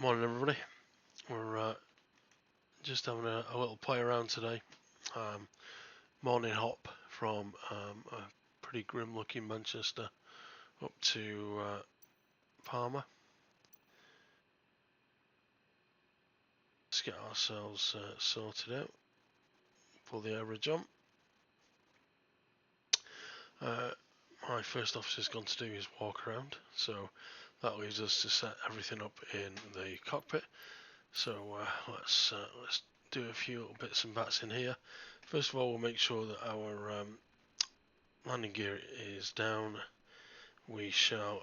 Morning everybody. We're just having a little play around today. Morning hop from a pretty grim looking Manchester up to Palma. Let's get ourselves sorted out. Pull the average on. My first officer's gone to do his walk around, so that leaves us to set everything up in the cockpit. So let's do a few little bits and bats in here. First of all, we'll make sure that our landing gear is down. We shall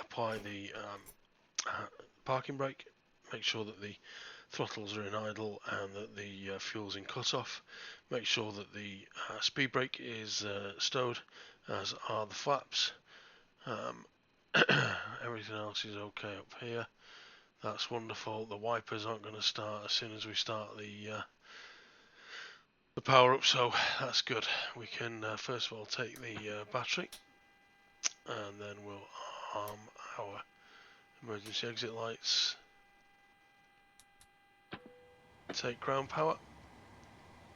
apply the parking brake, make sure that the throttles are in idle and that the fuel's in cut-off. Make sure that the speed brake is stowed, as are the flaps. Everything else is okay up here. That's wonderful. The wipers aren't going to start as soon as we start the power up, so that's good. We can first of all take the battery, and then we'll arm our emergency exit lights. Take ground power.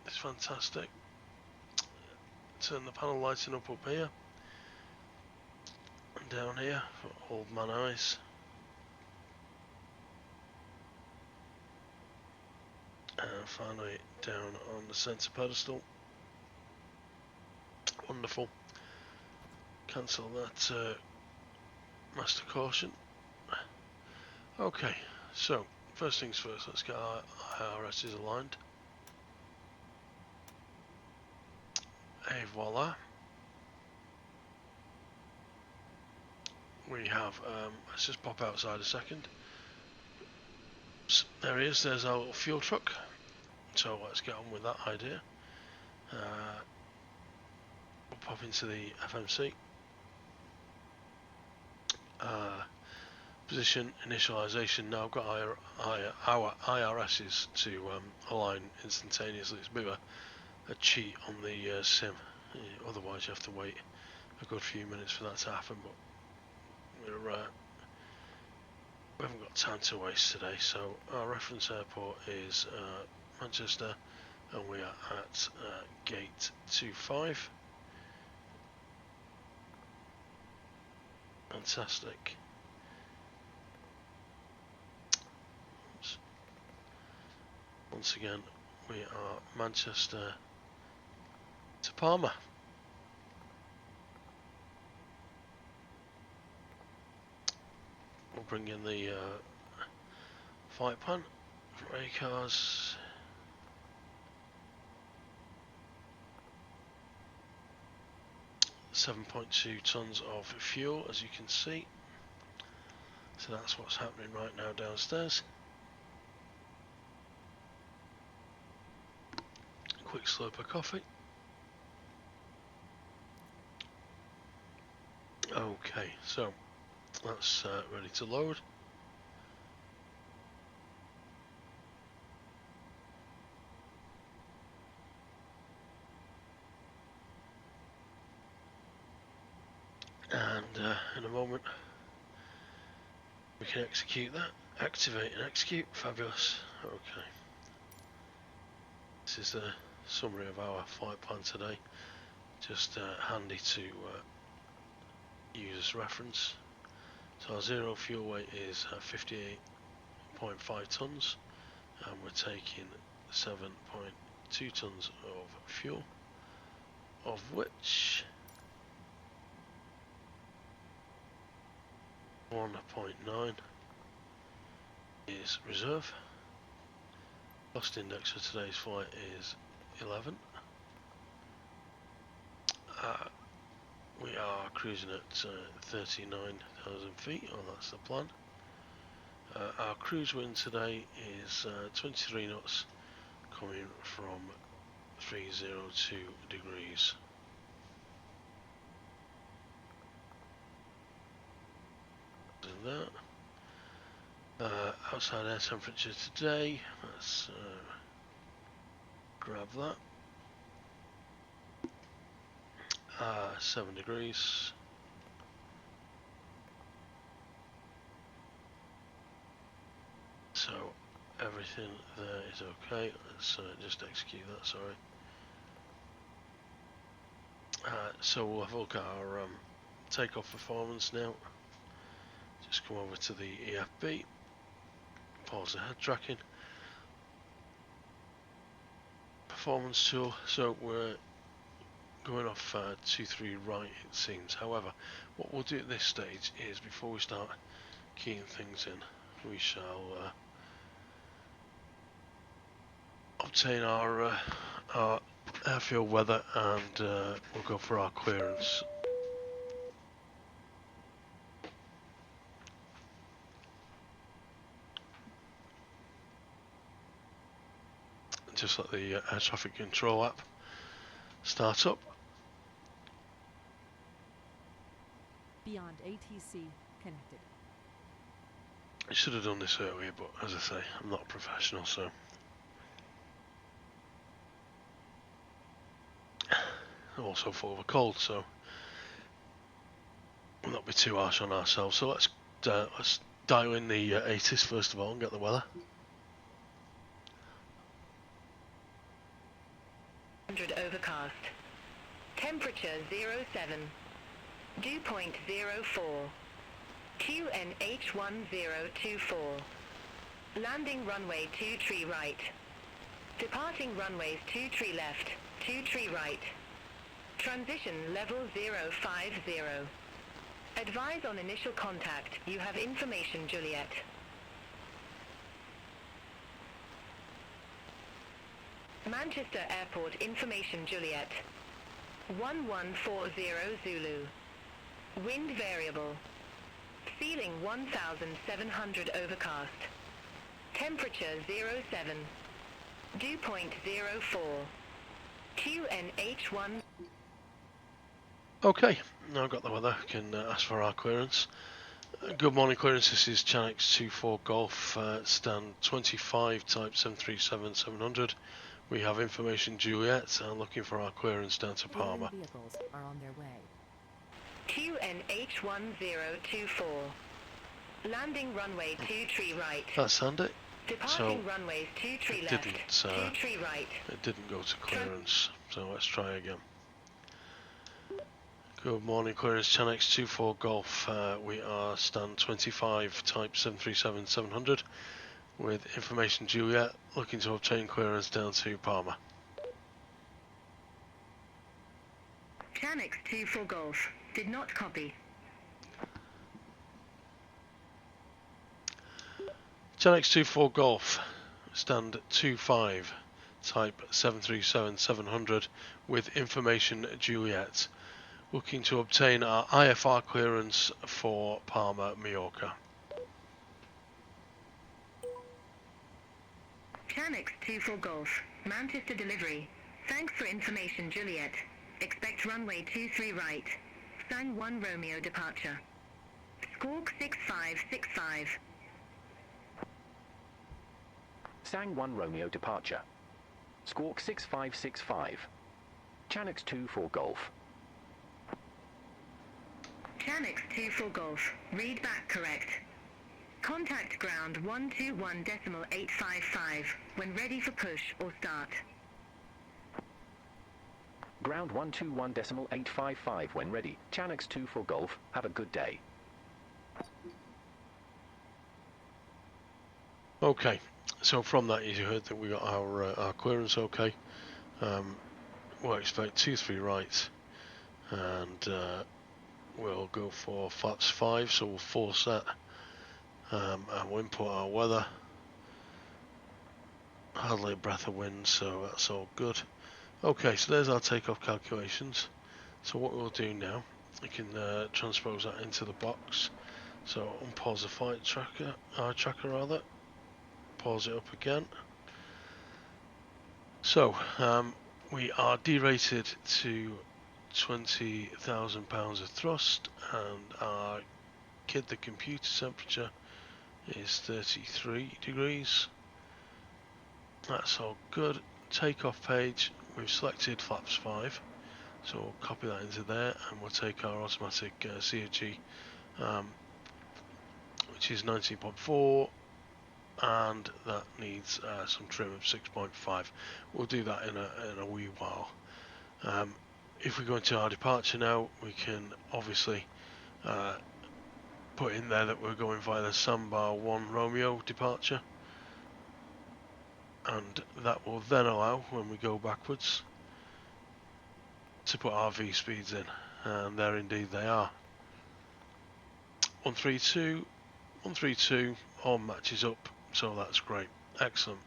It's fantastic. Turn the panel lighting up here and down here for old man eyes. And finally down on the centre pedestal. Wonderful. Cancel that master caution. Okay, so first things first, let's get our IRSs aligned. Et voila. We have, let's just pop outside a second. There he is, there's our little fuel truck. So let's get on with that idea. We'll pop into the FMC. Position initialization. Now I've got our IRSs to align instantaneously. It's a bit of a cheat on the sim. Otherwise you have to wait a good few minutes for that to happen, but we haven't got time to waste today. So our reference airport is Manchester, and we are at gate 25. Fantastic. Oops. Once again, we are Manchester to Palma. We'll bring in the flight plan for ACARS. .2 tons of fuel, as you can see. So that's what's happening right now downstairs. Quick slurp of coffee. Okay, so that's ready to load. And in a moment we can execute that. Activate and execute. Fabulous. Okay. This is the summary of our flight plan today. Just handy to use as reference. So our zero fuel weight is 58.5 tons, and we're taking 7.2 tons of fuel, of which 1.9 is reserve. Cost index for today's flight is 11. We are cruising at 39,000 feet, oh that's the plan. Our cruise wind today is 23 knots, coming from 302 degrees. And that. Outside air temperature today, let's grab that. 7 degrees. everything there is okay. Let's just execute that, sorry. So we'll have a look at our takeoff performance now. Just come over to the EFB, pause the head tracking, performance tool. So we're going off 2-3 right, it seems. However, what we'll do at this stage is, before we start keying things in, we shall obtain our airfield weather, and we'll go for our clearance. Just let the air traffic control app start up. Beyond ATC connected. I should have done this earlier, but as I say, I'm not a professional, so I'm also full of a cold, so we'll not be too harsh on ourselves. So let's dial in the ATIS first of all and get the weather. 100 overcast. Temperature 07. Dew point 04. QNH1024. Landing runway 23 right. Departing runways 23 left, 23 right. Transition level 050. Advise on initial contact. You have information, Juliet. Manchester Airport information, Juliet. 1140 Zulu. Wind variable. Ceiling 1700 overcast. Temperature 07. Dew point 04. QNH1. Okay, now I've got the weather, can ask for our clearance. Good morning, clearance. This is Chanex 24 Golf, stand 25, type 737-700. We have information, Juliet, and looking for our clearance down to Palma. Vehicles are on their way. QNH1024. Landing runway 23 right. That's Sandy. Departing runways 23 left, 23 right. It didn't go to clearance, so let's try again. Good morning, clearance Chanex 24 Golf. We are stand 25, type 737-700. With information, Juliet, looking to obtain clearance down to Palma. Chanex 24 Golf. Did not copy. Chanex 24 Golf, stand 25, type 737-700, with information, Juliet, looking to obtain our IFR clearance for Palma, Mallorca. Chanex 24 Golf. Manchester delivery. Thanks for information, Juliet. Expect runway 23 right. SANB1R Romeo departure. Squawk 6565. SANB1R Romeo departure. Squawk 6565. Chanex 24 Golf. Chanex 24 Golf. Read back correct. Contact ground 121.855 when ready for push or start. Ground 121.855 when ready. Chanex 24 Golf. Have a good day. Okay, so from that you heard that we got our clearance okay. We'll expect 23 right, and we'll go for flaps 5, so we'll force that. And we'll input our weather. Hardly a breath of wind, so that's all good. Okay, so there's our takeoff calculations. So what we'll do now, we can transpose that into the box. So unpause the flight tracker, our tracker rather. Pause it up again. So we are derated to 20,000 pounds of thrust, and our the computer temperature is 33 degrees. That's all good. Takeoff page, we've selected flaps 5, so we'll copy that into there, and we'll take our automatic CFG, which is 19.4, and that needs some trim of 6.5. We'll do that in a wee while. If we go into our departure now, we can obviously put in there that we're going via the SANB1R Romeo departure, and that will then allow, when we go backwards, to put our V speeds in, and there indeed they are. 132, 132, all matches up, so that's great, excellent.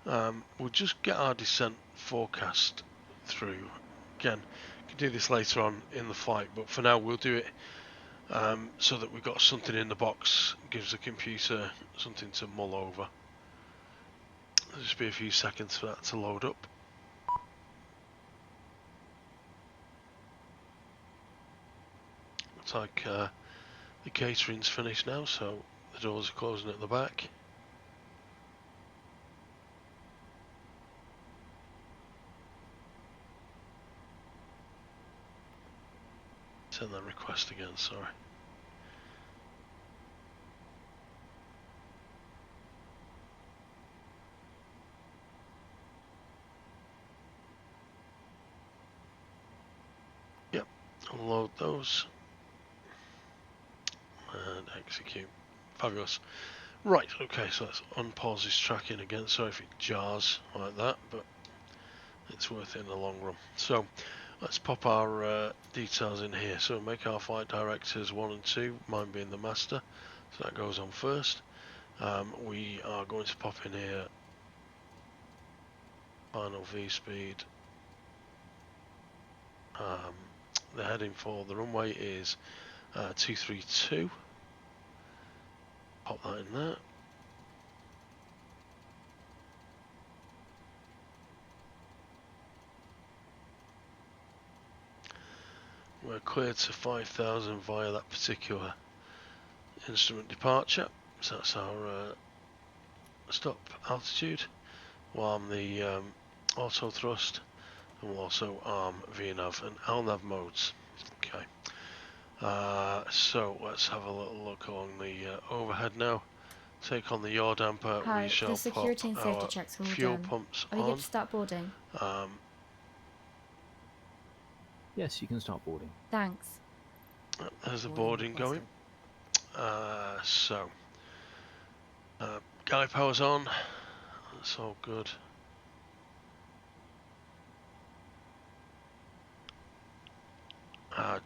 We'll just get our descent forecast through. Again, we can do this later on in the flight, but for now we'll do it so that we've got something in the box, gives the computer something to mull over. There'll just be a few seconds for that to load up. Looks like the catering's finished now, so the doors are closing at the back. Send that request again, sorry. Yep, unload those and execute. Fabulous. Right, okay, so let's unpause this tracking again. Sorry if it jars like that, but it's worth it in the long run. So let's pop our details in here. So make our flight directors 1 and 2, mine being the master, so that goes on first. We are going to pop in here final V speed. The heading for the runway is 232. Pop that in there. We're cleared to 5,000 via that particular instrument departure, so that's our stop altitude. We'll arm the auto thrust, and we'll also arm VNAV and LNAV modes. Okay, so let's have a little look along the overhead now. Take on the yaw damper. Hi, We shall the security and pop safety our checks are all fuel done. pumps Are we on. good to start boarding? Yes, you can start boarding. Thanks. There's the Boarding boarding requested. going. Galley power's on. That's all good.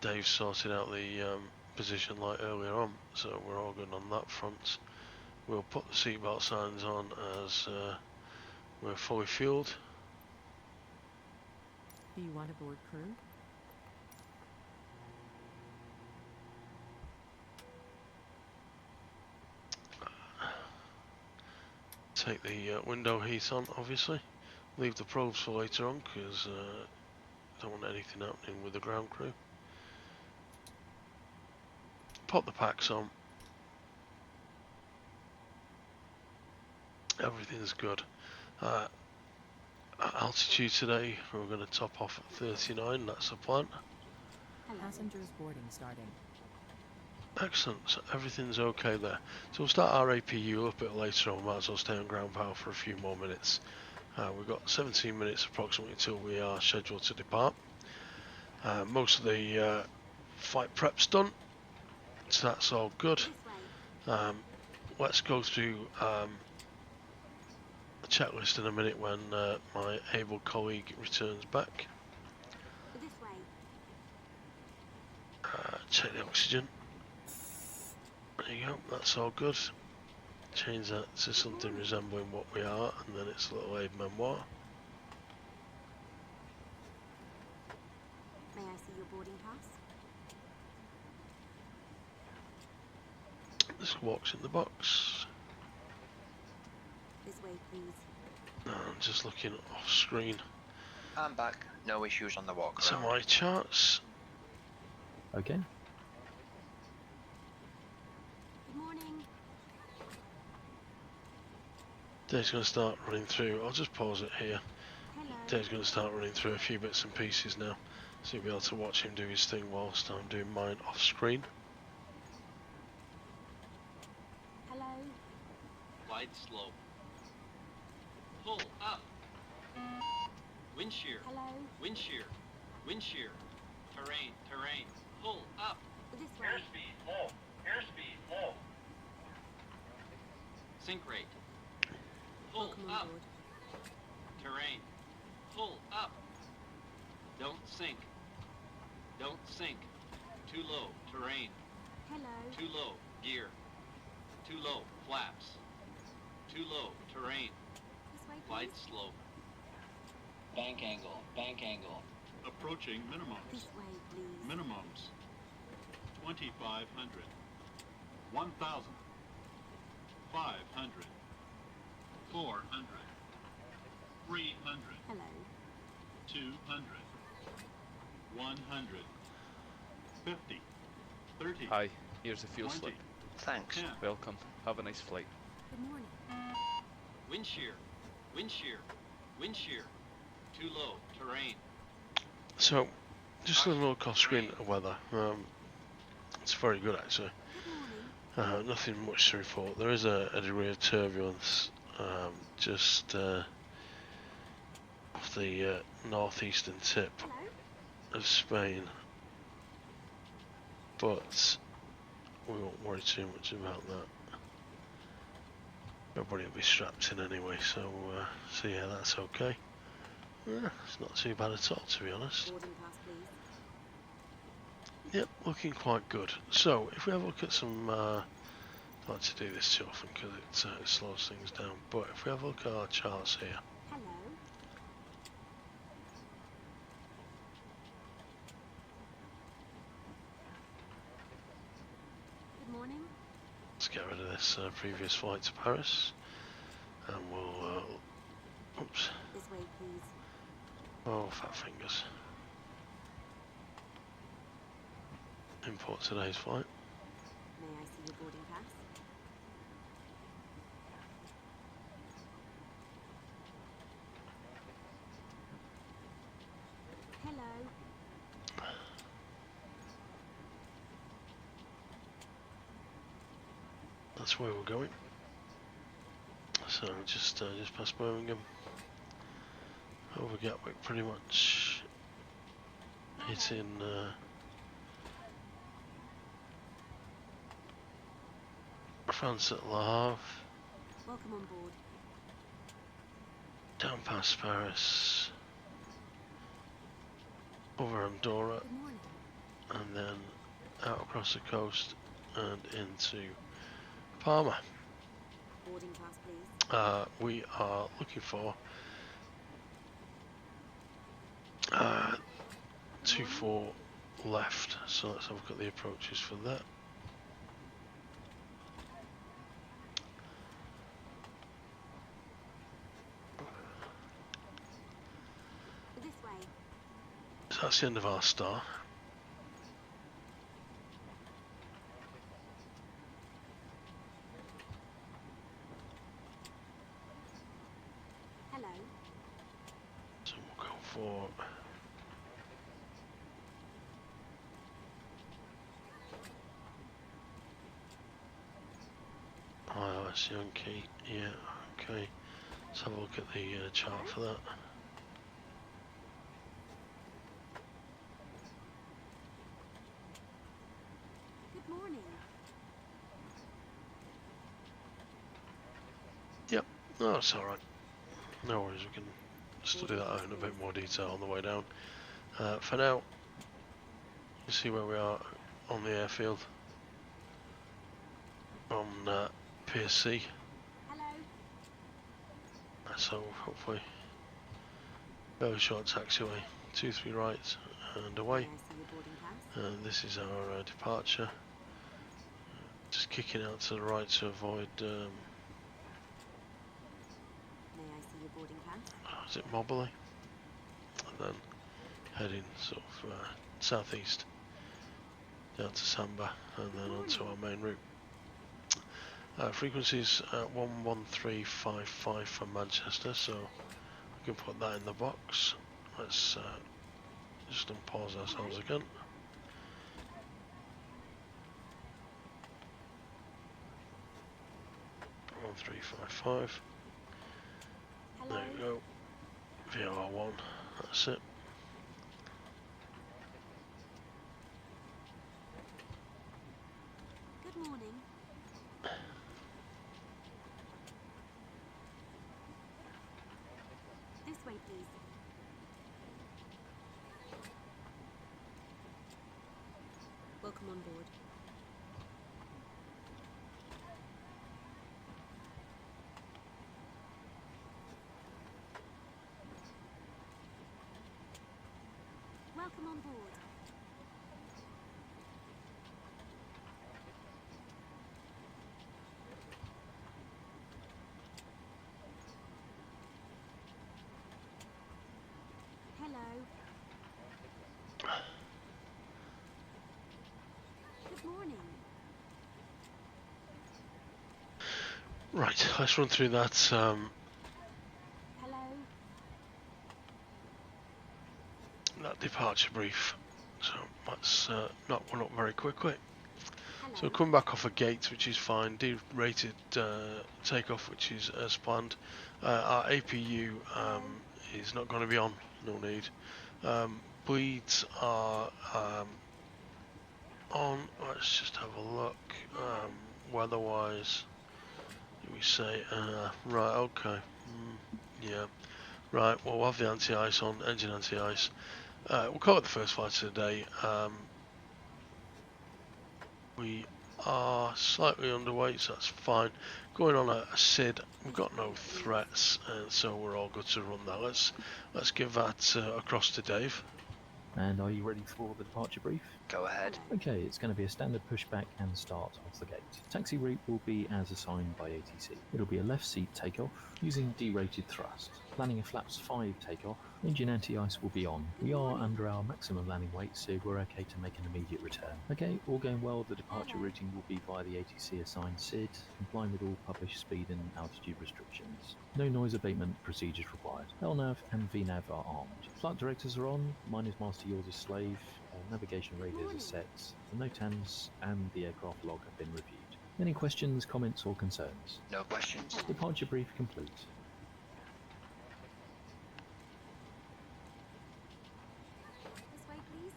Dave sorted out the position light earlier on, so we're all good on that front. We'll put the seatbelt signs on as we're fully fueled. Do you want a board crew? Take the window heat on, obviously. Leave the probes for later on, because don't want anything happening with the ground crew. Pop the packs on. Everything's good. Altitude today, we're going to top off at 39, that's the plan. Passengers boarding starting. Excellent, so everything's okay there. So we'll start our APU up a bit later on, might as well stay on ground power for a few more minutes. We've got 17 minutes approximately until we are scheduled to depart. Most of the flight prep's done, so that's all good. Let's go through the checklist in a minute when my able colleague returns back. Check the oxygen. There you go, that's all good. Change that to something resembling what we are, and then it's a little aid memoir. May I see your boarding pass? This walks in the box. This way, please. I'm just looking off screen. I'm back. No issues on the walk So around. my charts. Okay. Good morning. Dave's going to start running through. I'll just pause it here. Hello. Dave's going to start running through a few bits and pieces now, so you'll be able to watch him do his thing whilst I'm doing mine off screen. Hello. Wide slope. Pull up. Wind shear. Hello? Wind shear. Wind shear. Terrain. Terrain. Pull up. This way. Airspeed low. Airspeed low. Sink rate. Pull Welcome on up. board. Terrain. Pull up. Don't sink. Don't sink. Too low. Terrain. Hello? Too low. Gear. Too low. Flaps. Too low. Terrain. This way, Wide please. slope. Bank angle. Bank angle. Approaching minimums. This way, please. Minimums. 2,500. 1,000. 500. 400. 300. Hello? 200. 100. 50. 30. Hi, here's the fuel 20. slip. Thanks. 10. Welcome. Have a nice flight. Good morning. Wind shear. Wind shear. Wind shear. Too low. Terrain. So, just a little off screen of weather. It's very good actually. Good morning. Nothing much to report. There is a degree of turbulence just off the northeastern tip Hello? of Spain, but we won't worry too much about that. Everybody will be strapped in anyway, so yeah, that's okay. It's not too bad at all, to be honest. Boarding pass, please. Yep, looking quite good. So, if we have a look at some, I don't like to do this too often because it slows things down, but if we have a look at our charts here, Hello? Good morning. let's get rid of this previous flight to Paris, and we'll, oops, This way, please. oh, fat fingers. Import today's flight. May I see your boarding pass? Hello? That's where we're going. So just past Birmingham, over Gatwick, pretty much hitting France at Le Havre, Welcome on board. down past Paris, over Andorra, Good morning. and then out across the coast and into Palma. Boarding pass, please. We are looking for 24 left, so let's have a look at the approaches for that. This way. So that's the end of our star. Hello? So we'll go for iOS Yankee. Yeah, okay. Let's have a look at the chart for that. Good morning. No, that's alright. No worries, we can study that out in a bit more detail on the way down. For now, you see where we are on the airfield. On Pier C. Hello? So hopefully, very short taxiway, 2-3 right and May I away. see your boarding pass? And this is our departure. Just kicking out to the right to avoid, May I see your boarding pass? is it Moberly? And then heading sort of southeast down to Samba and then onto our main route. Frequencies 11355 for Manchester, so we can put that in the box. Let's just unpause ourselves again. 1355. Hello. There we go. VOR1, that's it. Good morning. This way, please. Welcome on board. Welcome on board. Hello. Good morning. Right, let's run through that. Hello. That departure brief. So let's knock one up very quickly. Hello. So coming back off a gate, which is fine. Derated takeoff, which is as planned. Our APU is not going to be on. No need. Bleeds are on. Let's just have a look. Weather-wise, do we say? Right. Okay. Yeah. Right. Well, we'll have the anti-ice on. Engine anti-ice. We'll call it the first flight of the day. We are slightly underweight, so that's fine. Going on a SID, we've got no threats, and so we're all good to run that. Let's give that across to Dave. And are you ready for the departure brief? Go ahead. Okay, it's going to be a standard pushback and start off the gate. Taxi route will be as assigned by ATC. It'll be a left seat takeoff using derated thrust. Planning a flaps 5 takeoff. Engine anti-ice will be on. We are under our maximum landing weight, so we're okay to make an immediate return. Okay, all going well, the departure routing will be via the ATC assigned SID, complying with all published speed and altitude restrictions. No noise abatement procedures required. LNAV and VNAV are armed. Flight directors are on. Mine is master, yours is slave. Navigation radios are set. The NOTAMs and the aircraft log have been reviewed. Any questions, comments or concerns? No questions. Departure brief complete. This way, please.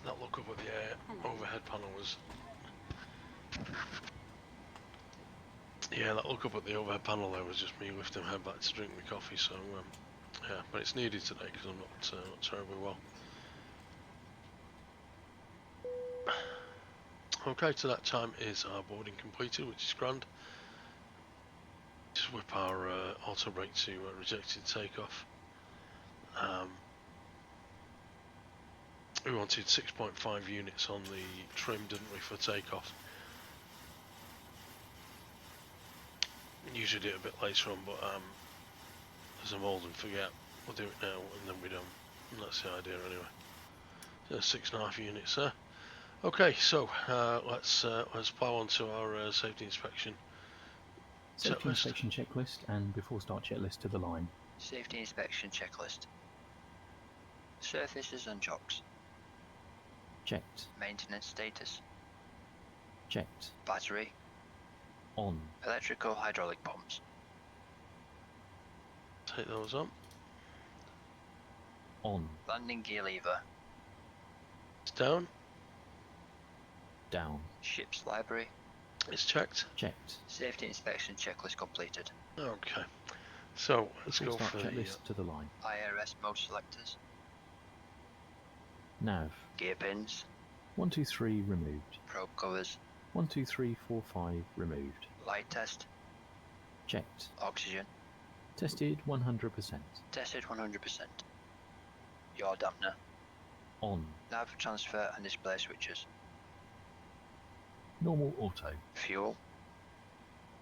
That look up at the Hello. overhead panel was... Yeah, that look up at the overhead panel there was just me lifting my head back to drink my coffee, so yeah, but it's needed today because I'm not terribly well. Okay, so that time is our boarding completed, which is grand. Just whip our auto brake to rejected takeoff. We wanted 6.5 units on the trim, didn't we, for takeoff? Usually do it a bit later on, but as I'm old and forget, we'll do it now and then we don't. And that's the idea anyway. So 6.5 units there. Okay, so let's plow on to our safety inspection Safety checklist. inspection checklist, and before start checklist to the line. Safety inspection checklist. Surfaces and chocks. Checked. Maintenance status. Checked. Battery. On. Electrical hydraulic pumps. Take those on. On. Landing gear lever. It's down. Down. Ship's library. It's checked. Checked. Safety inspection checklist completed. Okay. So let's Before go start for the checklist to the line. IRS mode selectors. Nav. Gear pins. 1, 2, 3 removed. Probe covers. 1, 2, 3, 4, 5 removed. Light test. Checked. Oxygen. Tested 100%. Tested 100%. Yaw dampener. On. Nav transfer and display switches. Normal auto. Fuel.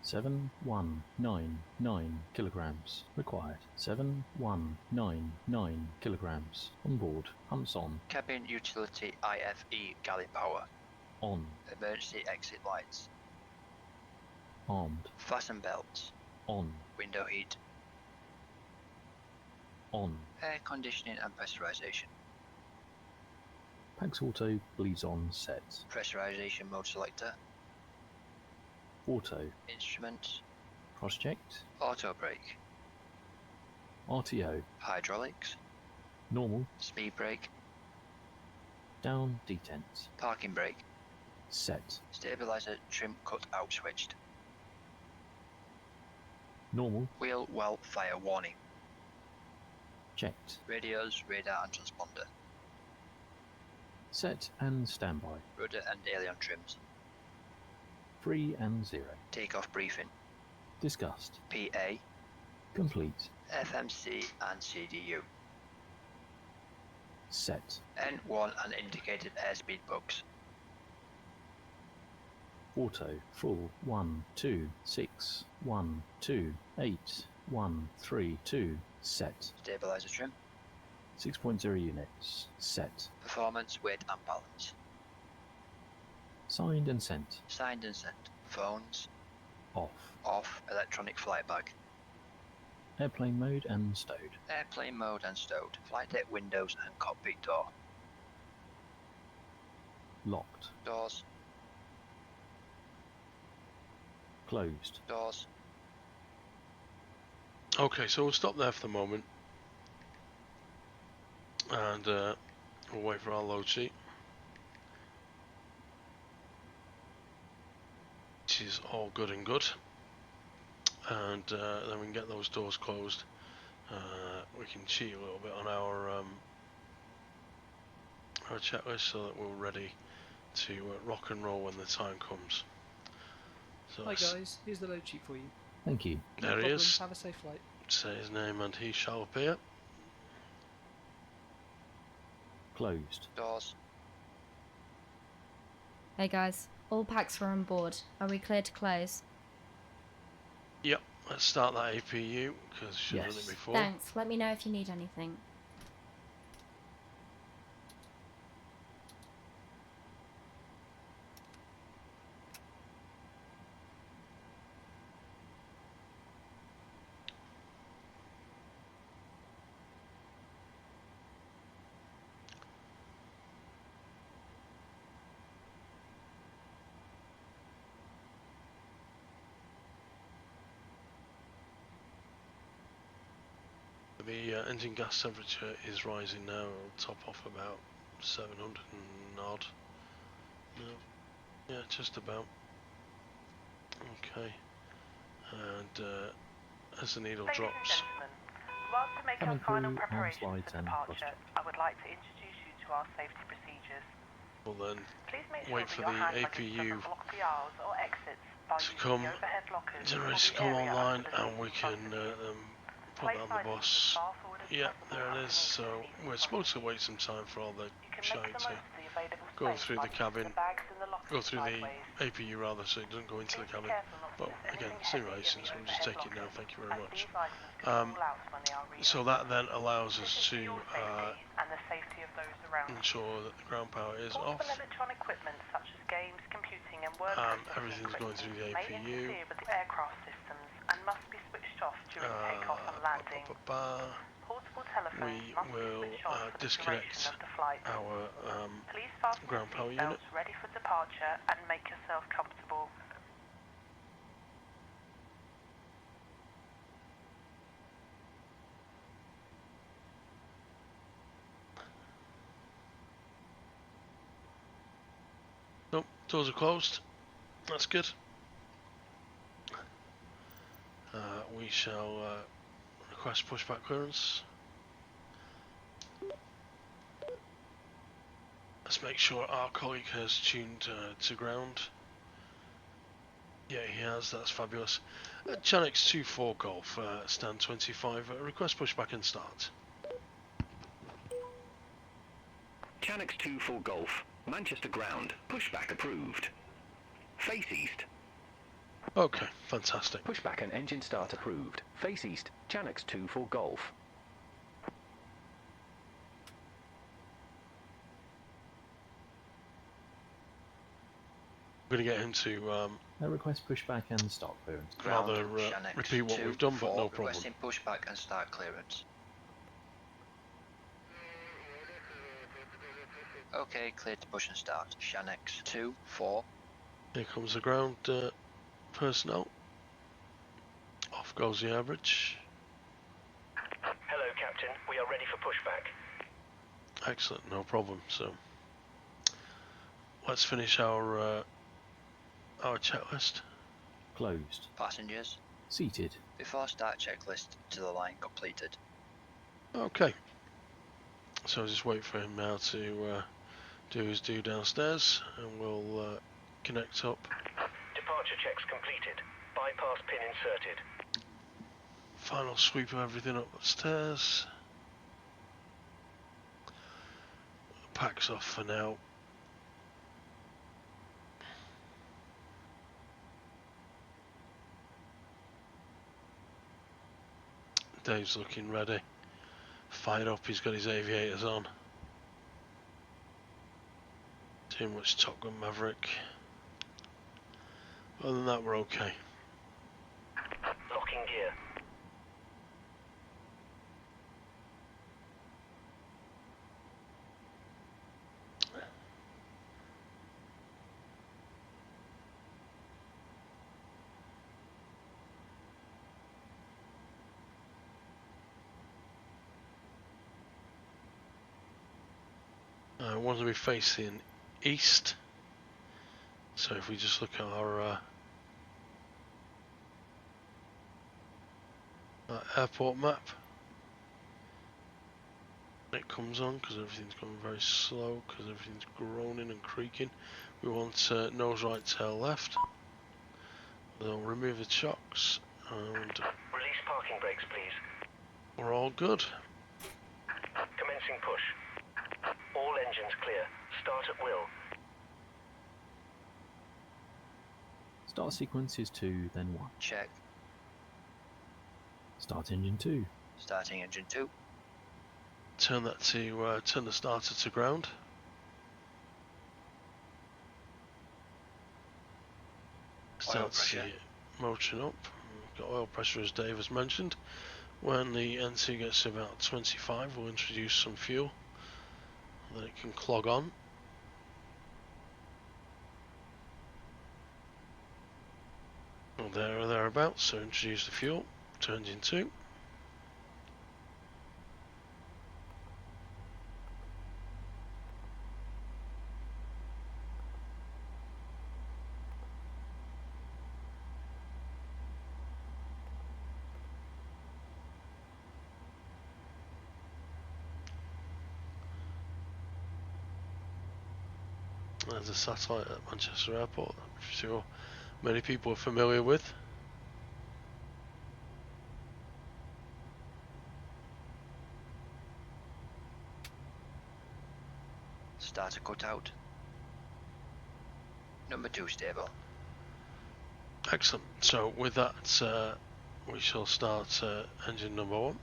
7199 kilograms. Required. 7199 kilograms. On board. Pumps on. Cabin utility IFE galley power. On. Emergency exit lights. Armed. Fasten belts. On. Window heat. On. Air conditioning and pressurization. Pax auto bleeds on set. Pressurization mode selector. Auto. Instruments. Cross-checked. Auto brake. RTO. Hydraulics. Normal. Speed brake. Down detents. Parking brake. Set. Stabilizer trim cut out switched. Normal. Wheel well fire warning. Checked. Radios, radar and transponder. Set and standby. Rudder and aileron trims. 3 and 0. Takeoff briefing. Discussed. PA. Complete. FMC and CDU. Set. N1 and indicated airspeed bugs. Auto. Full. 1, 2, 6, 1, 2, 8, 1, 3, 2. Set. Stabilizer trim. 6.0 units. Set. Performance, weight and balance. Signed and sent. Signed and sent. Phones. Off. Off. Electronic flight bag. Airplane mode and stowed. Airplane mode and stowed. Flight deck windows and cockpit door. Locked. Doors. Closed. Doors. Okay, so we'll stop there for the moment. And we'll wait for our load sheet. Which is all good and good. And then we can get those doors closed. We can cheat a little bit on our checklist so that we're ready to rock and roll when the time comes. So Hi guys, here's the load sheet for you. Thank you. No there he problem. is. Have a safe flight. Say his name and he shall appear. Closed. Doors. Hey guys, all packs are on board. Are we clear to close? Yep, let's start that APU because she's done it before. Thanks, let me know if you need anything. The engine gas temperature is rising now. It'll top off about 700 and odd. No, yeah, just about. Okay, and as the needle drops. Whilst we make our Cabin final crew, preparations slides for and departure, I would like to introduce you to our safety procedures. We'll then Please make sure wait that for your the hand luggage APU doesn't block the aisles or exits by to using come, the overhead lockers or generators to the come area online, under the and we seat can in front of you. put that on the Place items bus. as far forward as Yeah, possible there it is. underneath So the seat in we're front supposed of to wait some time for all the You can shite make the to most of the available go space through by the keeping cabin, the bags in the lockers go through the sideways. APU rather, so it doesn't go into the Please be cabin. careful not to But miss again, anything heavy simulation, in so the we'll just overhead take it now. lockers, Thank you very as much. these items can fall out when they are So reopened. that then allows us This is for to your safety and the safety of those around you. ensure that the ground power is Portable off. electronic equipment such as games, computing and work Everything's going through the may APU. interfere with the aircraft systems and must be switched off during takeoff and landing. Portable telephones We must be will switched off for the disconnect duration of the flight. our Please fasten ground your power unit. seatbelts ready for departure and make yourself comfortable. Nope, doors are closed. That's good. We shall request pushback clearance. Let's make sure our colleague has tuned to ground. Yeah, he has. That's fabulous. Chanex 24 Golf, stand 25. Request pushback and start. Chanex 24 Golf, Manchester ground, pushback approved. Face east. Okay, fantastic. Pushback and engine start approved. Face east. Chanex 24 Golf. I'm going to get him to Request pushback and start clearance. rather repeat what we've done, but no problem. Requesting pushback and start clearance. Okay, clear to push and start. Chanex 2-4. Here comes the ground personnel. Off goes the average. Hello, Captain. We are ready for pushback. Excellent, no problem. So let's finish our checklist. Closed. Passengers, Seated. before start checklist to the line completed. Okay. So I'll just wait for him now to do his due downstairs, and we'll connect up. Departure checks completed. Bypass pin inserted. Final sweep of everything up the stairs. Packs off for now. Dave's looking ready. Fired up, he's got his aviators on. Too much Top Gun Maverick. Other than that, we're okay. Locking gear. I want to be facing east. So if we just look at our airport map, it comes on because everything's going very slow because everything's groaning and creaking. We want nose right, tail left. They'll remove the chocks and Release parking brakes, please. we're all good. Commencing push. All engines clear. Start at will. Start sequence is 2, then 1. Check. Start engine 2. Starting engine 2. Turn that to turn the starter to ground. Start pressure. the motoring up. We've got oil pressure as Dave has mentioned. When the NC gets to about 25, we'll introduce some fuel. Then it can clog on. Well, there or thereabouts, so introduce the fuel to engine 2. There's a satellite at Manchester Airport, I'm sure many people are familiar with. Starter cut out. Number 2 stable. Excellent. So with that, we shall start engine number 1.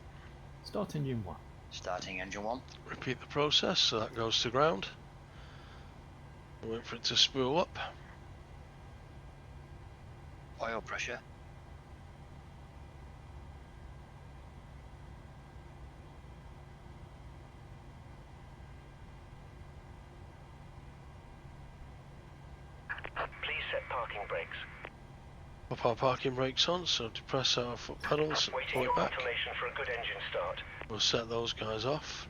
Start engine 1. Starting engine 1. Repeat the process, so that goes to ground. Wait for it to spool up. Oil pressure. Please set parking brakes. Pop our parking brakes on, so depress our foot pedals, Waiting pull your it back. confirmation for a good engine start. We'll set those guys off.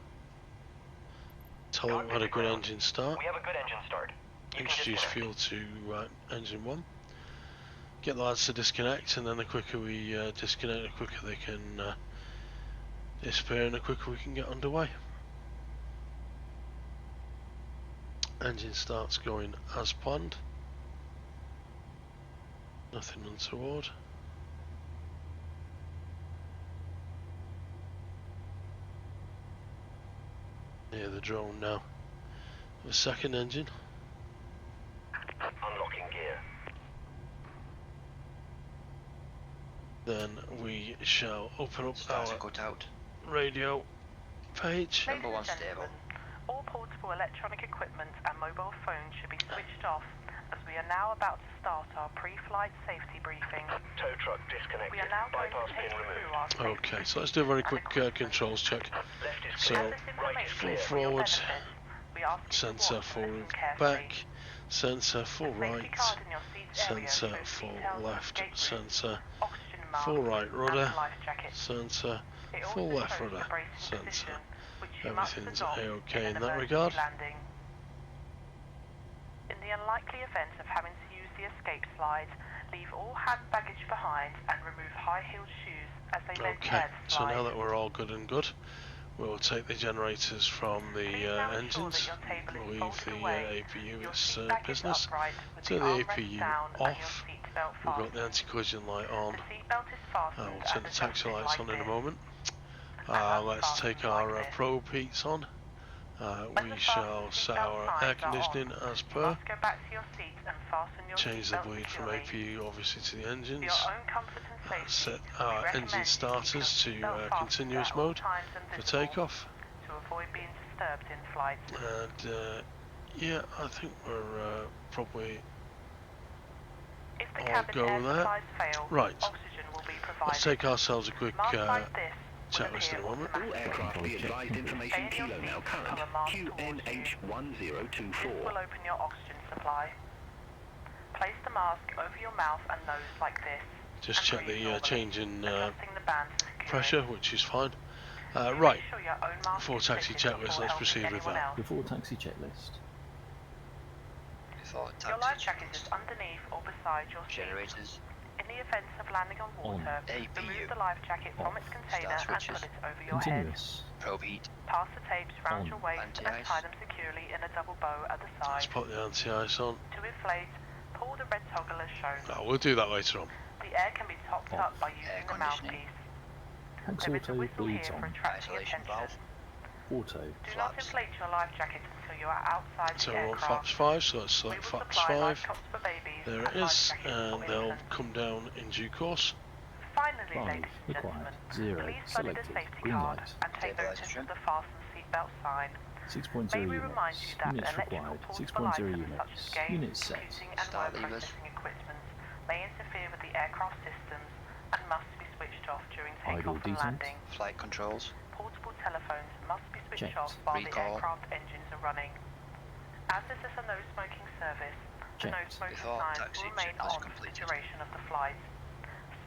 Tell them we had a good engine start. We have a good engine start. Introduce fuel to engine 1. Get the lads to disconnect, and then the quicker we disconnect, the quicker they can disappear, and the quicker we can get underway. Engine starts going as planned. Nothing untoward. Near the drone now. The second engine. Unlocking gear. Then we shall open up Starter our cut out. radio page. Number 1 Ladies and stable. gentlemen, all portable electronic equipment and mobile phones should be switched off as we are now about to start our pre-flight safety briefing. Tow truck disconnected. We are now going Bypass to pin take you removed. through our safety Okay, so let's do a very quick controls check. Left is So, clear. This Right is information clear. is for your forwards. benefit. We we ask you to sensor watch full and listen back, carefully. sensor full The safety right, card in your seat area sensor shows full details of left, escape routes, sensor oxygen masks, full right rudder, and life jackets. sensor It full also left shows rudder, the bracing sensor. position, which you must Everything's adopt A-OK in in an that emergency regard. landing. In the unlikely event of having to use the escape slide, leave all hand baggage behind and remove high-heeled shoes as they may Okay, tear the so slide. now that we're all good and good, we'll take the generators from the Please now ensure engines, that your table is leave folded the away, APU your its seat back is business, upright with turn the the armrest APU down and your off, seatbelt we've got the fastened. anti-collision light on, The seatbelt is fastened we'll turn and the taxi adjusted lights like on in a this, moment. and Let's unfastened take our like this. probe heats on. When We the shall fasten set seatbelt our signs air are on, conditioning as you per, must go back to your seat and fasten your change the seatbelt bleed from securely. APU obviously to the For engines, your own comfort and safety, set we our recommend engine you keep starters your to seatbelt fastened continuous at all mode times and for visible takeoff, to avoid being disturbed in flight. and yeah, I think we're probably If the all cabin go air there. supplies fail, Right, oxygen will be provided. let's take ourselves a quick Masks like this will checklist in appear a moment. All aircraft be advised information Stay in your kilo now seat, current, pull a mask towards you. This QNH1024. will open your oxygen supply. Place the mask over your mouth and nose like this. Just and check breathe the normally, change in adjusting the band to secure pressure, it. which is fine. Do Right, make sure your own mask before is taxi fitted checklist, before let's helping proceed with anyone that. else. Before taxi checklist. Before Your life taxi jacket is checklist. underneath or beside your seat. Generators. In the event of landing on water, APU. remove the life jacket from its container Start and switches. put it over your head. Continuous. Probe heat. Pass the tapes round your waist and Anti-ice. tie them securely in a double bow at the Let's side. put the anti-ice on. To inflate, pull the red toggle as shown. We'll do that later on. The air can be topped up by using the conditioning. mouthpiece. Tax There is a auto whistle bleeds here for on. attracting Isolation attention. valve. Auto. Do not Flaps. inflate your life jacket until you are outside So the we're on aircraft. flaps 5, so let's We select will flaps supply 5. life cots for babies There and it life is, jackets and for they'll infants. come down in due course. Finally, 5. ladies and Required. gentlemen, 0. please study the Selected. safety Green card light. and take notice Stabilizer of the fasten seatbelt sign. 6.0 May we remind units. you that Units electrical required. portable 6.0 items units. such as games, Units set. computing and Start word levers. processing equipment may interfere with the aircraft systems and must be switched off during Idle takeoff and descent. landing. Flight controls. Portable telephones must be switched Checked. off while the Recall. aircraft engines are running. As this is a no smoking service, the no Checked. smoking Before sign taxi will remain checklist on for the completed. duration of the flight.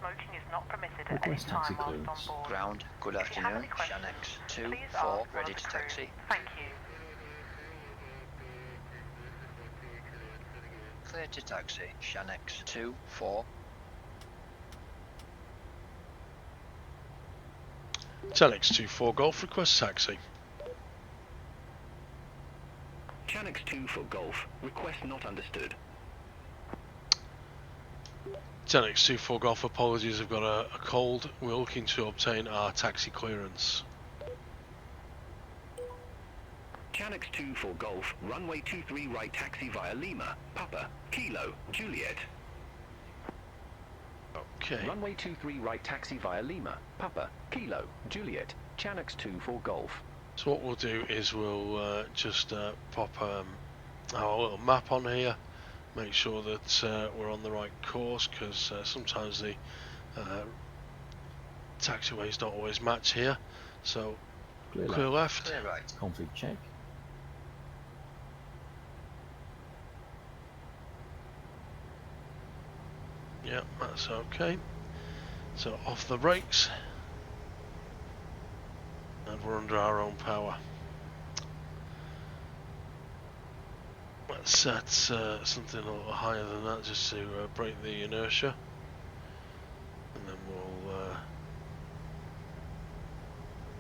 Smoking is not permitted at any Request taxi time whilst on clearance. board. Ground. Good If you have any afternoon. questions, Shanx please 2-4 ask one ready of to the crew. taxi. Thank you. Clear to taxi. Shanx 2-4. Telex 24 Golf, request taxi. Chanix 2 for Golf. Request not understood. Telex 24 Golf, apologies, I've got a cold. We're looking to obtain our taxi clearance. Chanix 2 for Golf. Runway 23 right taxi via Lima. Papa. Kilo. Juliet. Okay. Runway 23 right taxi via Lima. Papa. Kilo. Juliet. Chanix 2 for Golf. So what we'll do is we'll just pop our little map on here, make sure that we're on the right course, because sometimes the taxiways don't always match here. So clear left. Clear right. Config check. Yeah, that's okay. So off the brakes, and we're under our own power. Let's set something a little higher than that just to break the inertia, and then we'll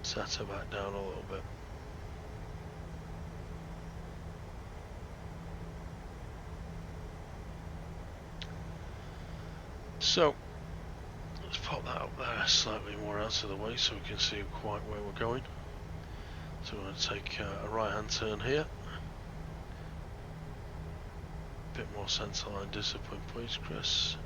set her back down a little bit. So let's pop that up there slightly more out of the way so we can see quite where we're going. So we're going to take a right hand turn here. A bit more centerline discipline please, Chris.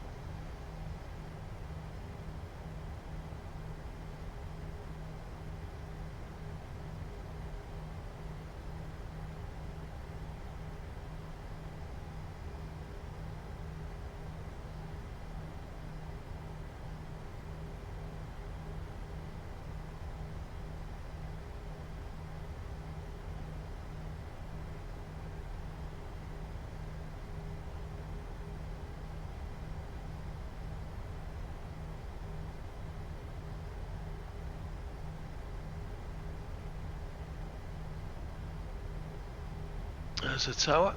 There's the tower.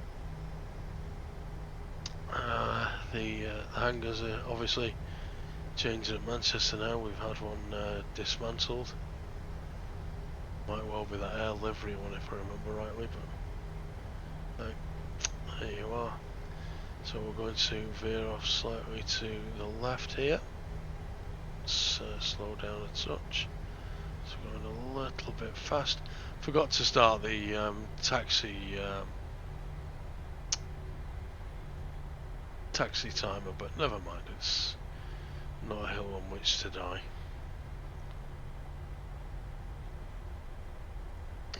The hangars are obviously changing at Manchester now. We've had one dismantled. Might well be that air livery one if I remember rightly, but there you are. So we're going to veer off slightly to the left here. Let's slow down a touch. So going a little bit fast. Forgot to start the taxi timer, but never mind, it's not a hill on which to die.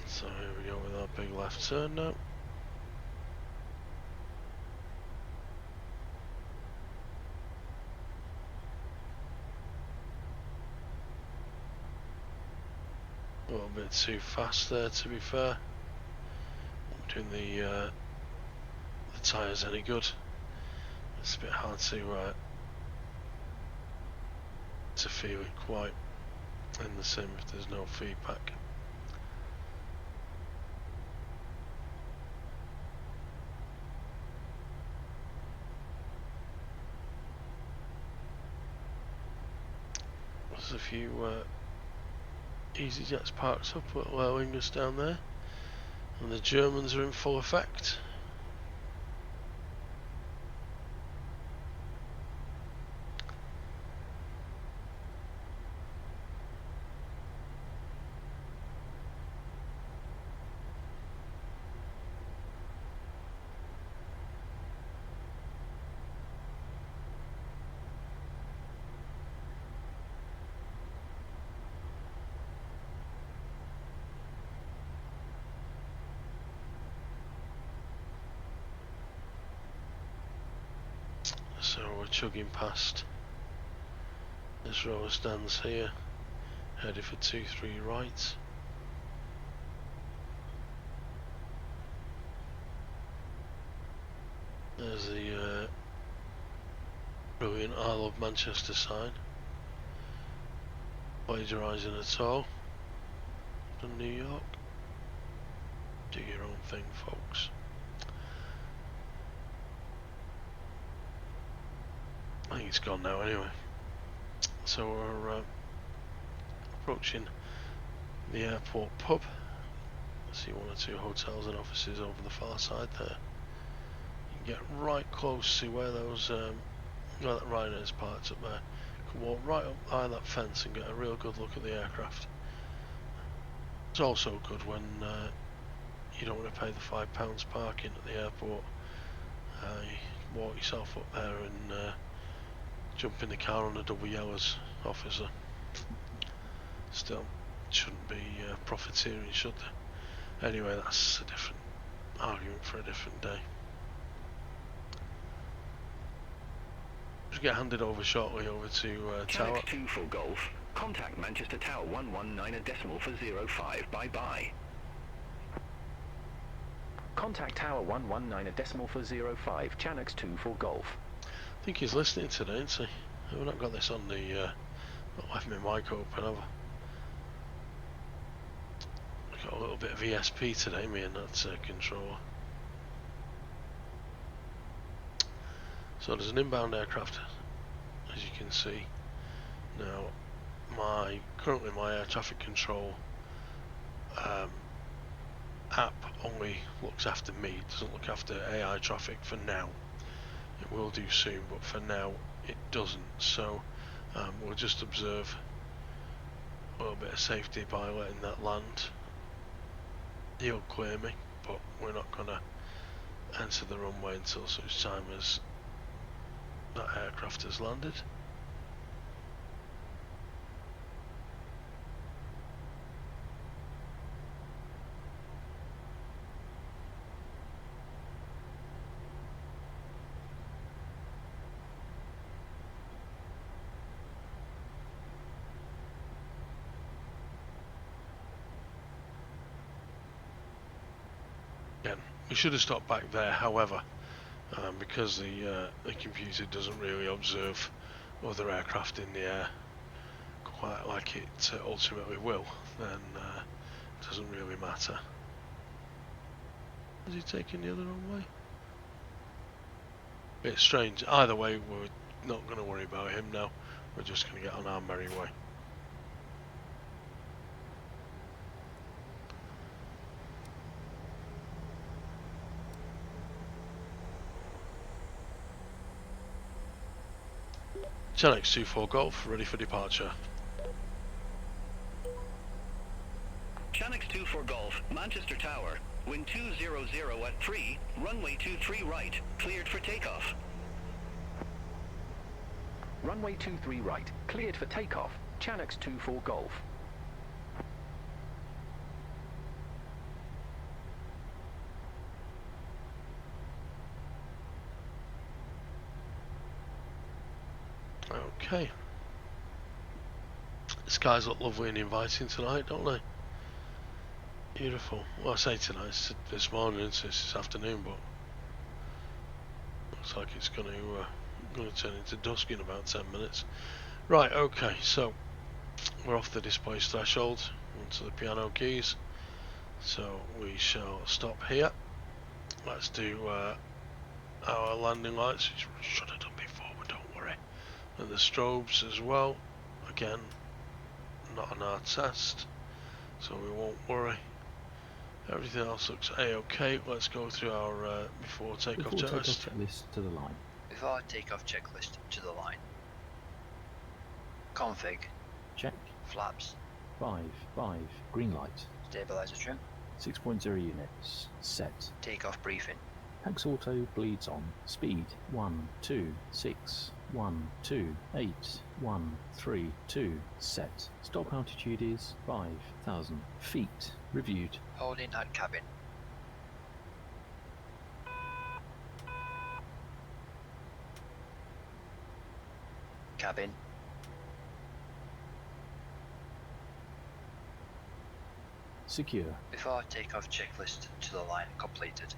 So here we go with our big left turn now. A little bit too fast there, to be fair. Not doing the tyres any good. It's a bit hard to feel it quite in the sim if there's no feedback. There's a few EasyJets parked up at Lerlingus down there, and the Germans are in full effect. So we're chugging past this row of stands here, headed for 2-3 right. There's the brilliant I Love Manchester sign. Plagiarising at all from New York. Do your own thing, folks. I think it's gone now anyway. So we're approaching the airport pub. See one or two hotels and offices over the far side there. You can get right close to where those where that Ryanair's parked up there. You can walk right up by that fence and get a real good look at the aircraft. It's also good when you don't want to pay the £5 parking at the airport. You walk yourself up there and jump in the car on a double yellows officer. Still, shouldn't be profiteering, should they? Anyway, that's a different argument for a different day. Just get handed over shortly over to Tower. Channel 2 for Golf. Contact Manchester Tower 119 for 05. Bye-bye. Contact Tower 119 for 05. Channels 2 for Golf. I think he's listening today, isn't he? We've not got this on the not left my mic open, have I? We've got a little bit of ESP today, me and that controller. So there's an inbound aircraft, as you can see. Now, currently my air traffic control app only looks after me, it doesn't look after AI traffic for now. It will do soon, but for now it doesn't. So we'll just observe a little bit of safety by letting that land. He'll clear me, but we're not going to enter the runway until such time as that aircraft has landed. We should have stopped back there, however, because the computer doesn't really observe other aircraft in the air quite like it ultimately will, then it doesn't really matter. Is he taking the other runway? It's strange. Either way, we're not going to worry about him now. We're just going to get on our merry way. Channix 24 Golf, ready for departure. Channix 24 Golf, Manchester Tower. Wind 200 at 3, runway 23 right, cleared for takeoff. Runway 23 right, cleared for takeoff. Channix 24 Golf. Okay. The skies look lovely and inviting tonight, don't they? Beautiful. Well, I say tonight, it's this morning, it's this afternoon, but looks like it's going to turn into dusk in about 10 minutes. Right, okay, so we're off the displaced threshold onto the piano keys, so we shall stop here. Let's do our landing lights, which we should have done before, but don't worry. And the strobes as well. Again, not on our test, so we won't worry. Everything else looks a-okay. Let's go through our before takeoff checklist. Checklist to the line. Before takeoff checklist to the line. Config. Check. Flaps. 5. Green light. Stabilizer trim. 6.0 units. Set. Takeoff briefing. Pax Auto bleeds on. Speed 126. 128. 132. Set. Stop altitude is 5,000 feet. Reviewed. Holding at cabin. Cabin. Secure. Before takeoff checklist to the line completed.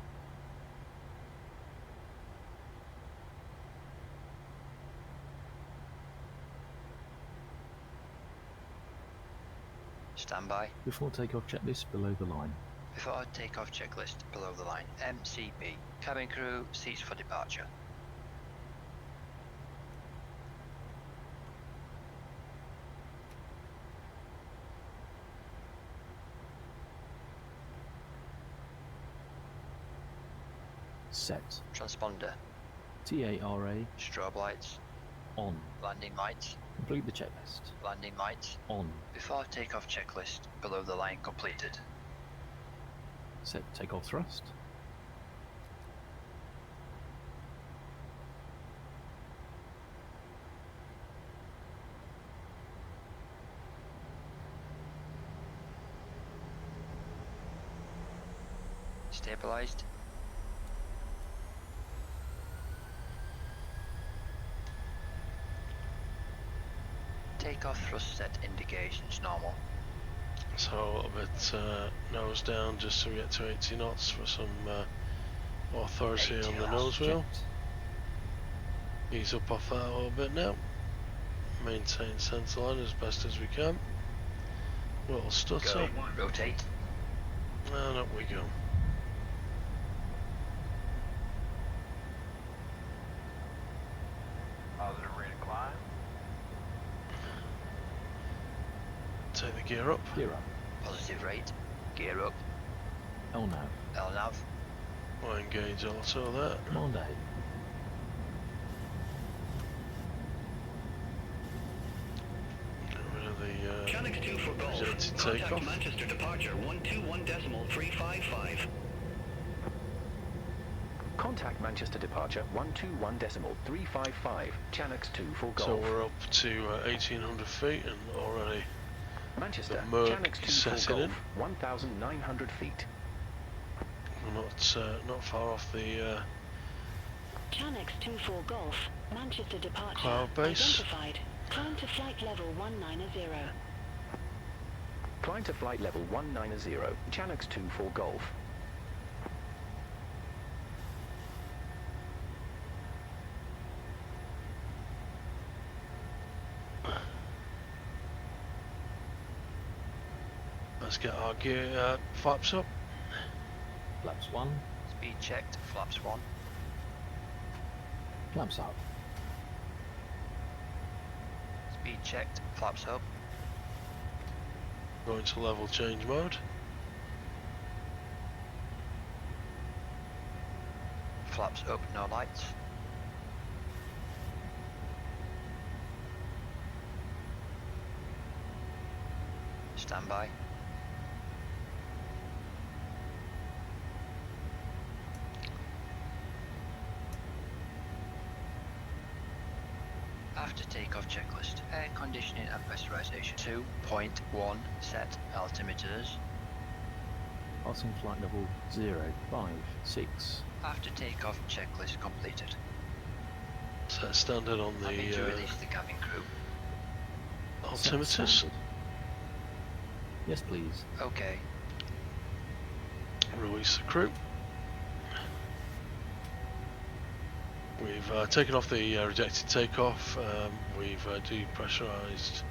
Standby. Before takeoff checklist below the line. Before takeoff checklist below the line. MCP. Cabin crew seats for departure. Set. Transponder. TARA. Strobe lights. On. Landing lights. Complete the checklist. Landing lights. On. Before takeoff checklist below the line completed. Set takeoff thrust. Stabilized. Takeoff thrust set indications normal. So a little bit nose down just so we get to 80 knots for some authority on the nose wheel. Ease up off that a little bit now. Maintain centre line as best as we can. Little stutter. Go. Rotate. And up we go. Positive rate of climb. Take the gear up. Gear up. Positive rate. Gear up. LNAV. LNAV. We'll engage auto there. Command A. Get rid of the Channix 2 for Golf. presented Contact takeoff. Manchester departure 121.355. Contact Manchester departure 121.355. Channix 2 for Golf. So we're up to 1800 feet and already Manchester, the Merc Channix 2 setting for Golf, in. 1,900 feet. We're not far off the Channix 24 Golf, Manchester departure cloud base. identified. Climb to flight level 190. Climb to flight level 190. Channix 2 for Golf. Let's get our gear flaps up. Flaps 1. Speed checked, flaps 1. Flaps up. Speed checked, flaps up. Going to level change mode. Flaps up, no lights. Standby. After takeoff checklist, air conditioning and pressurization. 2.1 set altimeters. Passing flight level 056. After takeoff checklist completed. Set standard on the Happy to release the cabin crew. altimeters. Standard. Yes, please. Okay. Release the crew. We've taken off the rejected takeoff. We've depressurized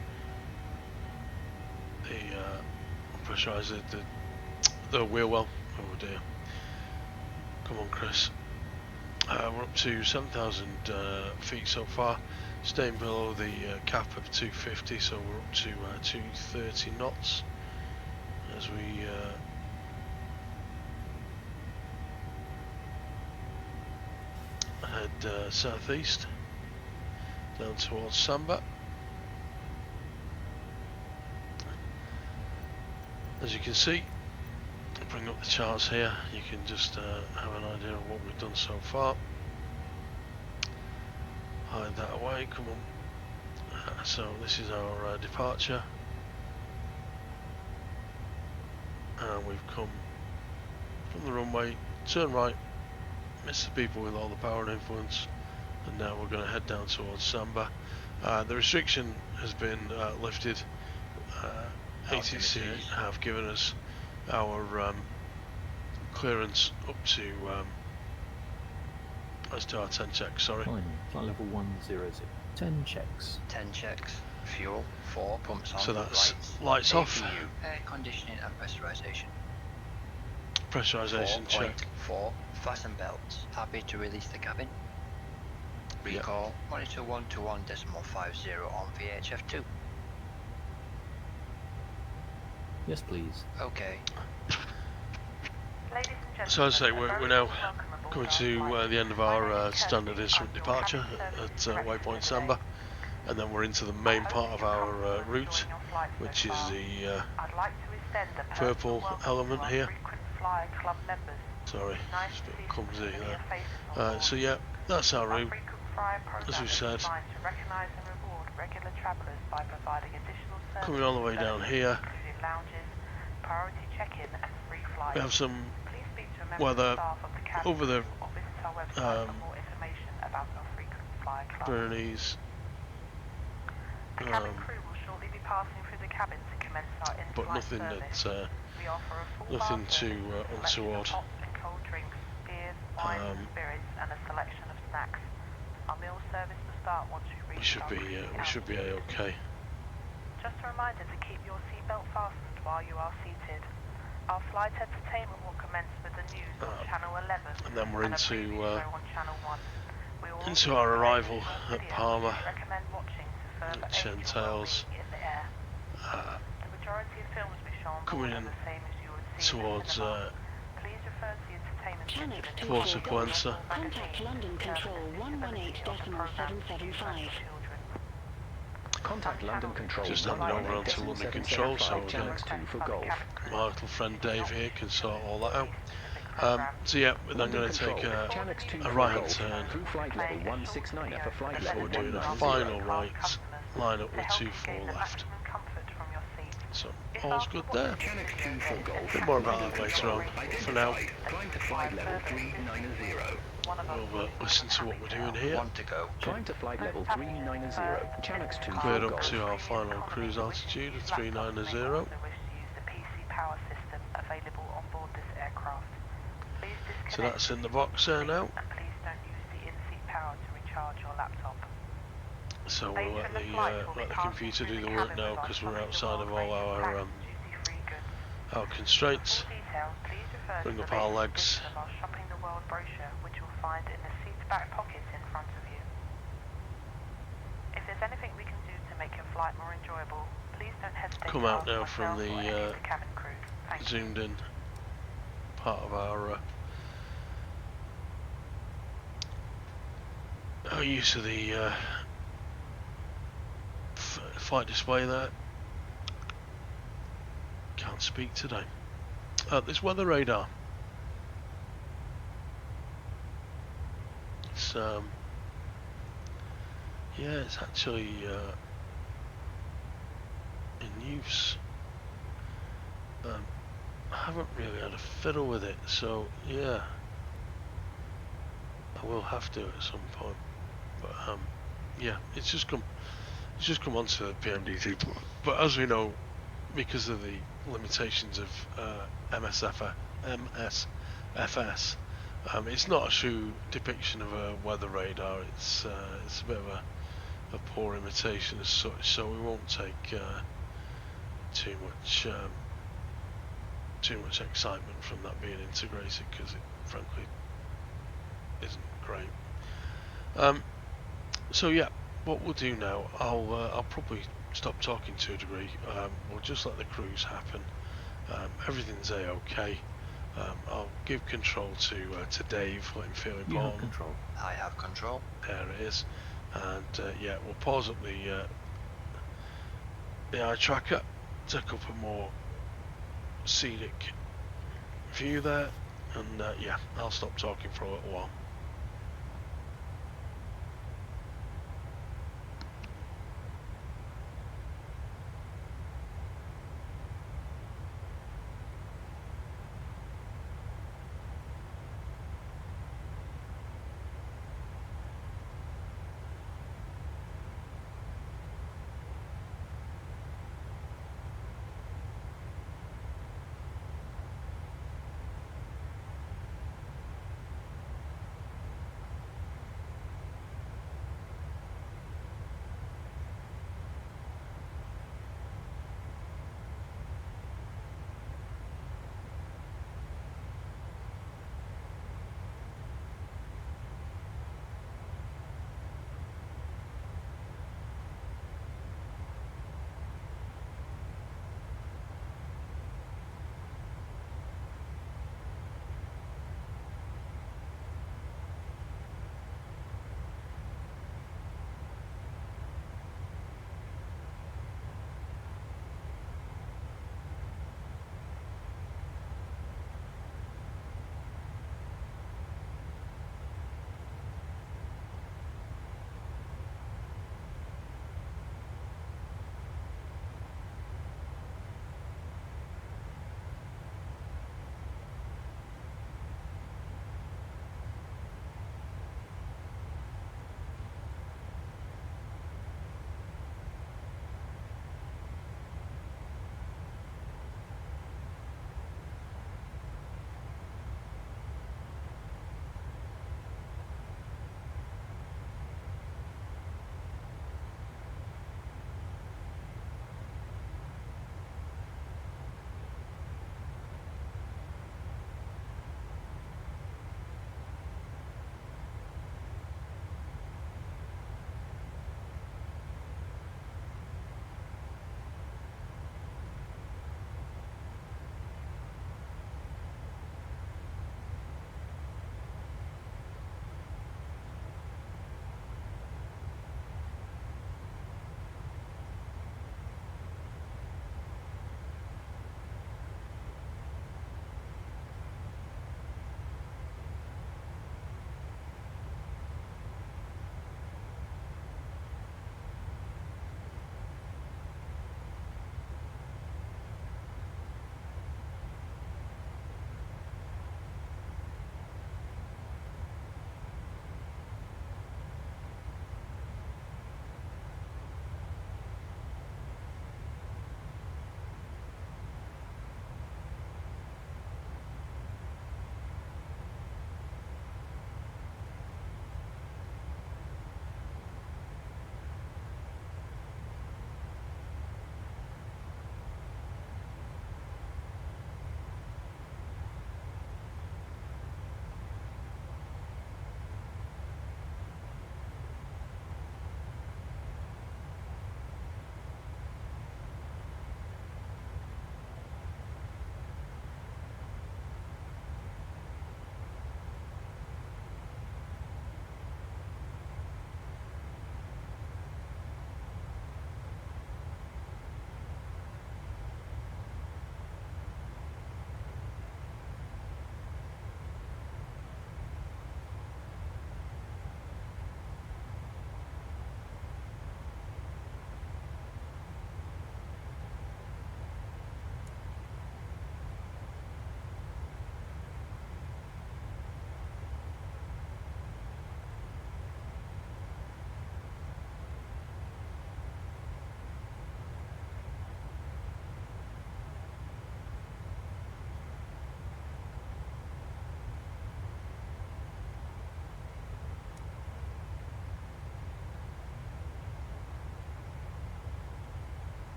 the wheel well. Oh dear. Come on, Chris. We're up to 7,000 feet so far, staying below the cap of 250, so we're up to 230 knots as we head southeast down towards Samba. As you can see, I'll bring up the charts here, you can just have an idea of what we've done so far. Hide that away, come on. So this is our departure, and we've come from the runway, turn right, miss the people with all the power and influence, and now we're going to head down towards Samba. The restriction has been lifted. ATC have given us our clearance up to let's do our 10 checks, sorry. Fine. Flight level 100. 10 checks. 10 checks. Fuel 4, pumps on. So that's lights APU, off. air conditioning and pressurization. Pressurization check. 4, fasten belts. Happy to release the cabin. Recall, monitor 121.50 on VHF2. Yes, please. Okay. Ladies and gentlemen, So as I say, a we're very now welcome aboard coming our to flight. the end of My name our is standard Kirsty. instrument I'm your departure cabin at services waypoint director Samba, today. and then we're into the I main hope part that of you're our comfortable and route, enjoying your flight so which is far. the I'd like to extend a purple personal welcome element to our here. frequent flyer club members. Sorry, It's nice it's a to bit see some clumsy familiar there. faces on board. So yeah, that's our Our route. frequent flyer As program we is said, designed to recognise and reward regular travellers by providing additional services, coming all the way down here. including lounges, priority check-in and free flights. We have some Please speak to a member weather of staff of the cabin over the crew or visit our website for more information about our frequent flyer club. Pyrenees, The cabin crew will shortly be passing through the cabin to commence our but in-flight nothing service. that We offer a full nothing bar too service, a selection untoward. of hot and cold drinks, beers, wines, spirits, and a selection of snacks. Our meal service will start once we reach we should our be cruising we should be altitude. a-okay. Just a reminder to keep your seatbelt fastened while you are seated. Our flight entertainment will commence with the news on Channel 11 And then we're and a into preview show on Channel 1. We will into also our play arrival a short at video Palma, we recommend watching to further which aid your entails well-being in the air. The majority of films we show on coming board are in the same as you would see in the towards cinema. Please refer to the entertainment Channel section in Porta the Puenza. Contact London Control 118.775. Contact London Control. Just handing over onto London Control, so Channels 2 for Golf. my little friend Dave here can sort all that out. So yeah, we're then going to take a right-hand turn Through flight level 169 for flight before level doing a 190. final right, line up with 2-4 left. So all's good there. Channels 2 for Golf. Bit more about that later on. For now, Climb to flight level 390. we'll listen to what we're doing here. 1 to go. Climb to flight level 390. Channels 2 Cleared for up Golf. to our final cruise altitude of 390. So that's in the box there now. So we'll let the computer do the work now because we're outside of all our constraints. Bring up our legs World brochure, which you'll find in the seat back pocket in front of you. If there's anything we can do to make your flight more enjoyable, please don't hesitate Come to out ask now myself from or any the of the cabin crew. Thank you. zoomed in part of our use of the flight display there. Can't speak today. This weather radar. It's yeah, it's actually in use. I haven't really had a fiddle with it, so yeah, I will have to at some point. But yeah, it's just come onto the PMDT. But as we know, because of the limitations of MSFS, it's not a true depiction of a weather radar. It's a bit of a poor imitation as such. So we won't take too much excitement from that being integrated, because it frankly isn't great. So yeah, what we'll do now, I'll probably stop talking to a degree. We'll just let the cruise happen. Everything's a-okay. I'll give control to Dave, let him feel important. You have control. I have control. There it is. And yeah, we'll pause up the eye tracker, take up a more scenic view there, and yeah, I'll stop talking for a little while.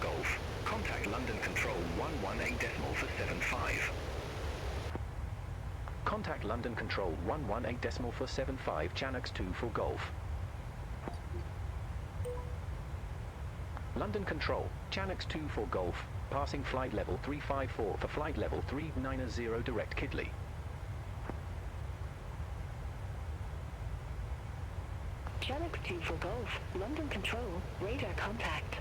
Golf. Contact London Control 118 decimal for 75. Contact London Control 118 decimal for 75, Channux 2 for Golf. London Control, Channux 2 for Golf, passing flight level 354 for flight level 390 direct Kidley. Channux 2 for Golf. London Control. Radar contact.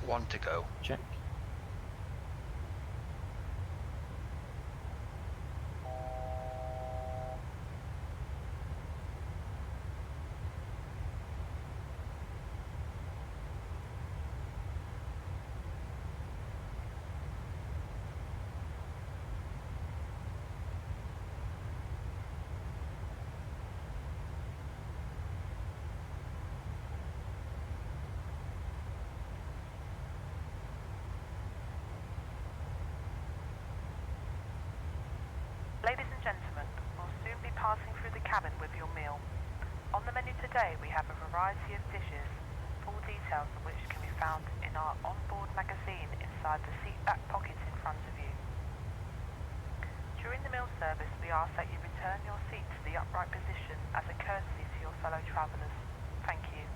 One to go. Check. Ladies and gentlemen, we'll soon be passing through the cabin with your meal. On the menu today we have a variety of dishes, full details of which can be found in our onboard magazine inside the seat back pocket in front of you. During the meal service we ask that you return your seat to the upright position as a courtesy to your fellow travellers. Thank you.